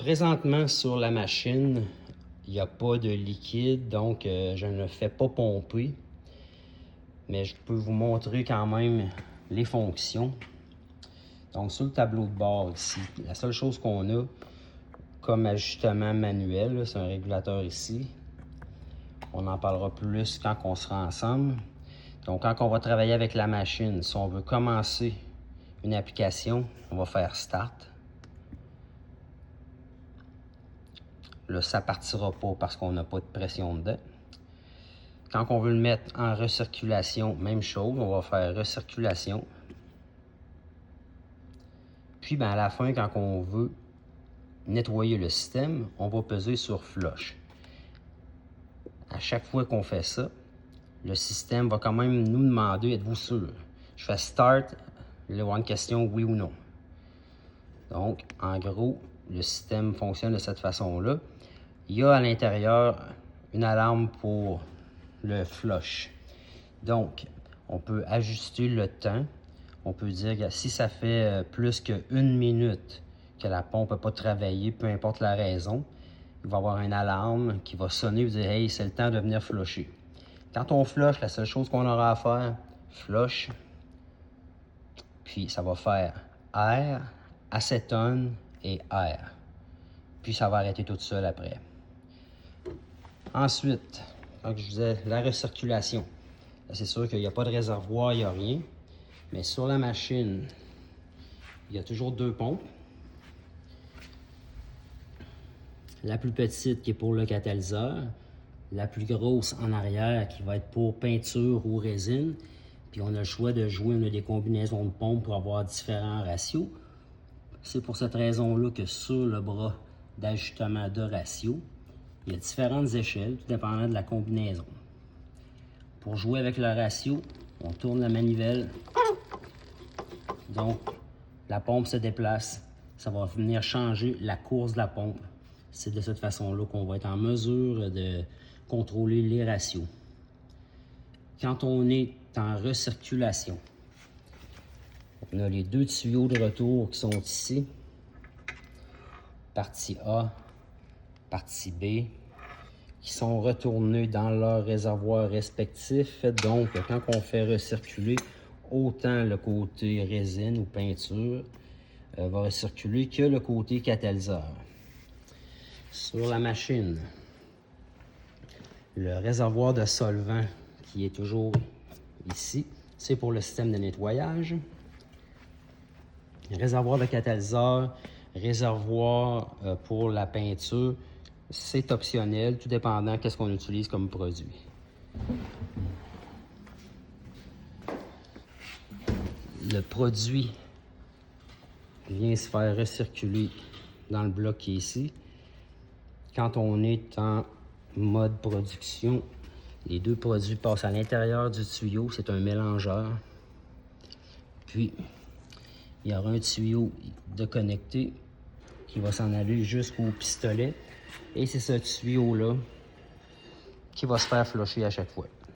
Présentement sur la machine, il n'y a pas de liquide, donc je ne fais pas pomper. Mais je peux vous montrer quand même les fonctions. Donc sur le tableau de bord ici, la seule chose qu'on a comme ajustement manuel, c'est un régulateur ici. On en parlera plus quand on sera ensemble. Donc quand on va travailler avec la machine, si on veut commencer une application, on va faire Start. Là, ça ne partira pas parce qu'on n'a pas de pression dedans. Quand on veut le mettre en recirculation, même chose, on va faire recirculation. Puis à la fin, quand on veut nettoyer le système, on va peser sur Flush. À chaque fois qu'on fait ça, le système va quand même nous demander, êtes-vous sûr? Je fais Start, il va y avoir une question oui ou non. Donc, en gros, le système fonctionne de cette façon-là. Il y a à l'intérieur une alarme pour le flush. Donc, on peut ajuster le temps. On peut dire que si ça fait plus qu'une minute que la pompe n'a pas travaillé, peu importe la raison, il va y avoir une alarme qui va sonner et dire « Hey, c'est le temps de venir flusher ». Quand on flush, la seule chose qu'on aura à faire, flush, puis ça va faire air, acétone et air. Puis ça va arrêter tout seul après. Ensuite, comme je disais, la recirculation. C'est sûr qu'il n'y a pas de réservoir, il n'y a rien. Mais sur la machine, il y a toujours deux pompes. La plus petite qui est pour le catalyseur. La plus grosse en arrière qui va être pour peinture ou résine. Puis on a le choix de jouer, on a des combinaisons de pompes pour avoir différents ratios. C'est pour cette raison-là que sur le bras d'ajustement de ratio, il y a différentes échelles, tout dépendant de la combinaison. Pour jouer avec le ratio, on tourne la manivelle. Donc, la pompe se déplace. Ça va venir changer la course de la pompe. C'est de cette façon-là qu'on va être en mesure de contrôler les ratios. Quand on est en recirculation, on a les deux tuyaux de retour qui sont ici. Partie A, partie B, qui sont retournés dans leur réservoir respectif. Donc, quand on fait recirculer, autant le côté résine ou peinture va recirculer que le côté catalyseur. Sur la machine, le réservoir de solvant qui est toujours ici, c'est pour le système de nettoyage. Réservoir de catalyseur, réservoir pour la peinture, c'est optionnel, tout dépendant de ce qu'on utilise comme produit. Le produit vient se faire recirculer dans le bloc qui est ici. Quand on est en mode production, les deux produits passent à l'intérieur du tuyau, c'est un mélangeur. Puis, il y aura un tuyau de connecté qui va s'en aller jusqu'au pistolet. Et c'est ce tuyau-là qui va se faire flusher à chaque fois.